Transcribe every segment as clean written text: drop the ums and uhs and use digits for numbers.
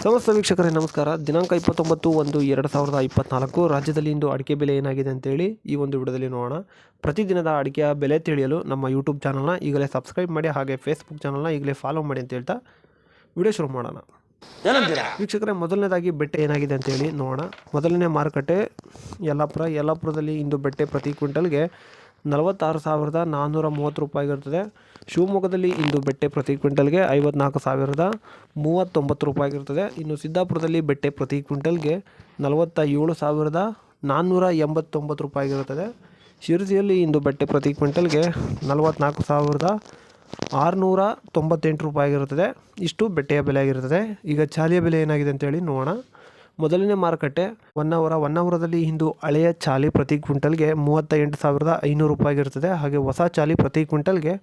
ಸಮಸ್ತ ವೀಕ್ಷಕರೇ ನಮಸ್ಕಾರ. ದಿನಾಂಕ 29/1/2024 ರಾಜ್ಯದಲ್ಲಿ ಇಂದು ಅಡಿಕೆ ಬೆಲೆ ಏನಾಗಿದೆ ಅಂತೇಳಿ ಈ ಒಂದು ವಿಡಿಯೋದಲ್ಲಿ ನೋಡೋಣ. ಪ್ರತಿದಿನದ ಅಡಿಕೆಯ ಬೆಲೆ ತಿಳಿಯಲು ನಮ್ಮ ಯೂಟ್ಯೂಬ್ ಚಾನಲ್ನ ಈಗಲೇ ಸಬ್ಸ್ಕ್ರೈಬ್ ಮಾಡಿ, ಹಾಗೆ ಫೇಸ್ಬುಕ್ ಚಾನಲ್ನ ಈಗಲೇ ಫಾಲೋ ಮಾಡಿ ಅಂತ ಹೇಳ್ತಾ ವಿಡಿಯೋ ಶುರು ಮಾಡೋಣ. ವೀಕ್ಷಕರೇ, ಮೊದಲನೇದಾಗಿ ಬೆಟ್ಟೆ ಏನಾಗಿದೆ ಅಂತೇಳಿ ನೋಡೋಣ. ಮೊದಲನೇ ಮಾರುಕಟ್ಟೆ ಯಲ್ಲಾಪುರದಲ್ಲಿ ಇಂದು ಬೆಟ್ಟೆ ಪ್ರತಿ ಕ್ವಿಂಟಲ್ಗೆ 46,430 ರೂಪಾಯಿಗಿರ್ತದೆ. ಶಿವಮೊಗ್ಗದಲ್ಲಿ ಇಂದು ಬೆಟ್ಟೆ ಪ್ರತಿ ಕ್ವಿಂಟಲ್ಗೆ 54,039 ರೂಪಾಯಿಗಿರ್ತದೆ. ಇನ್ನು ಸಿದ್ದಾಪುರದಲ್ಲಿ ಬೆಟ್ಟೆ ಪ್ರತಿ ಕ್ವಿಂಟಲ್ಗೆ 47,489 ರೂಪಾಯಿಗಿರುತ್ತದೆ. ಶಿರಸಿಯಲ್ಲಿ ಇಂದು ಬೆಟ್ಟೆ ಪ್ರತಿ ಕ್ವಿಂಟಲ್ಗೆ 44,698 ರೂಪಾಯಿಗಿರುತ್ತದೆ. ಇಷ್ಟು ಬೆಟ್ಟೆಯ ಬೆಲೆ ಆಗಿರುತ್ತದೆ. ಈಗ ಚಾಲಿಯ ಬೆಲೆ ಏನಾಗಿದೆ ಅಂತೇಳಿ ನೋಡೋಣ. ಮೊದಲನೇ ಮಾರುಕಟ್ಟೆ ಹೊನ್ನಾವರದಲ್ಲಿ ಇಂದು ಹಳೆಯ ಚಾಲಿ ಪ್ರತಿ ಕ್ವಿಂಟಲ್ಗೆ 38,500 ರೂಪಾಯಿಗಿರ್ತದೆ. ಹಾಗೆ ಹೊಸ ಚಾಲಿ ಪ್ರತಿ ಕ್ವಿಂಟಲ್ಗೆ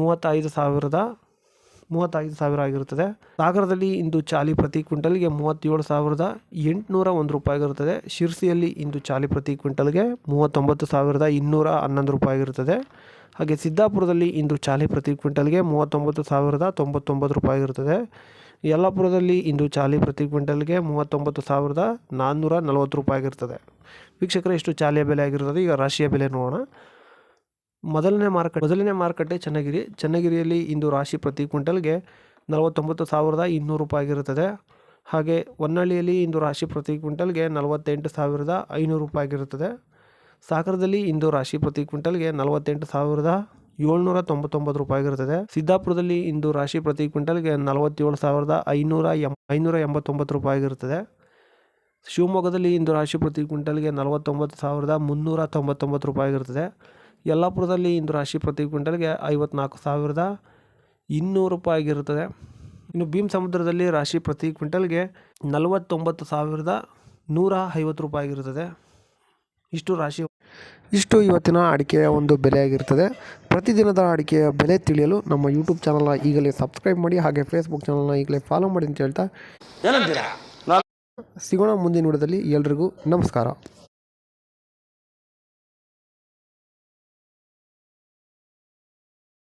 35,000 ಆಗಿರುತ್ತದೆ. ಸಾಗರದಲ್ಲಿ ಇಂದು ಚಾಲಿ ಪ್ರತಿ ಕ್ವಿಂಟಲ್ಗೆ 37,801 ರೂಪಾಯಿಗಿರುತ್ತದೆ. ಶಿರ್ಸಿಯಲ್ಲಿ ಇಂದು ಚಾಲಿ ಪ್ರತಿ ಕ್ವಿಂಟಲ್ಗೆ 39,211 ರೂಪಾಯಿಗಿರುತ್ತದೆ. ಹಾಗೆ ಸಿದ್ದಾಪುರದಲ್ಲಿ ಇಂದು ಚಾಲಿ ಪ್ರತಿ ಕ್ವಿಂಟಲ್ಗೆ 39,099 ರೂಪಾಯಿಗಿರುತ್ತದೆ. ಯಲ್ಲಾಪುರದಲ್ಲಿ ಇಂದು ಚಾಲಿ ಪ್ರತಿ ಕ್ವಿಂಟಲ್ಗೆ 39,440 ರೂಪಾಯಿಗಿರ್ತದೆ. ವೀಕ್ಷಕರೇ, ಇಷ್ಟು ಚಾಲಿಯ ಬೆಲೆ ಆಗಿರುತ್ತದೆ. ಈಗ ರಾಶಿಯ ಬೆಲೆ ನೋಡೋಣ. ಮೊದಲನೇ ಮಾರುಕಟ್ಟೆ ಚನ್ನಗಿರಿಯಲ್ಲಿ ಇಂದು ರಾಶಿ ಪ್ರತಿ ಕ್ವಿಂಟಲ್ಗೆ 49,200 ರೂಪಾಯಿಗಿರುತ್ತದೆ. ಹಾಗೆ ಹೊನ್ನಳ್ಳಿಯಲ್ಲಿ ಇಂದು ರಾಶಿ ಪ್ರತಿ ಕ್ವಿಂಟಲ್ಗೆ 48,500 ರೂಪಾಯಿಗಿರುತ್ತದೆ. ಸಾಗರದಲ್ಲಿ ಇಂದು ರಾಶಿ ಪ್ರತಿ ಕ್ವಿಂಟಲ್ಗೆ 48,799 ರೂಪಾಯಿಗಿರುತ್ತದೆ. ಸಿದ್ದಾಪುರದಲ್ಲಿ ಇಂದು ರಾಶಿ ಪ್ರತಿ ಕ್ವಿಂಟಲ್ಗೆ 47,589 ರೂಪಾಯಿಗಿರುತ್ತದೆ. ಶಿವಮೊಗ್ಗದಲ್ಲಿ ಇಂದು ರಾಶಿ ಪ್ರತಿ ಕ್ವಿಂಟಲ್ಗೆ 49,399 ರೂಪಾಯಿಗಿರುತ್ತದೆ. ಯಲ್ಲಾಪುರದಲ್ಲಿ ಇಂದು ರಾಶಿ ಪ್ರತಿ ಕ್ವಿಂಟಲ್ಗೆ 54,200 ರೂಪಾಯಿಗಿರುತ್ತದೆ. ಇನ್ನು ಭೀಮ್ ಸಮುದ್ರದಲ್ಲಿ ರಾಶಿ ಪ್ರತಿ ಕ್ವಿಂಟಲ್ಗೆ 49,150 ರೂಪಾಯಿಗಿರುತ್ತದೆ. ಇಷ್ಟು ಇವತ್ತಿನ ಅಡಿಕೆಯ ಒಂದು ಬೆಲೆ ಆಗಿರ್ತದೆ. ಪ್ರತಿದಿನದ ಅಡಿಕೆಯ ಬೆಲೆ ತಿಳಿಯಲು ನಮ್ಮ ಯೂಟ್ಯೂಬ್ ಚಾನಲ್ನ ಈಗಲೇ ಸಬ್ಸ್ಕ್ರೈಬ್ ಮಾಡಿ, ಹಾಗೆ ಫೇಸ್ಬುಕ್ ಚಾನಲ್ನ ಈಗಲೇ ಫಾಲೋ ಮಾಡಿ ಅಂತ ಹೇಳ್ತಾ ಸಿಗೋಣ ಮುಂದಿನ ವಿಡಿಯೋದಲ್ಲಿ. ಎಲ್ರಿಗೂ ನಮಸ್ಕಾರ.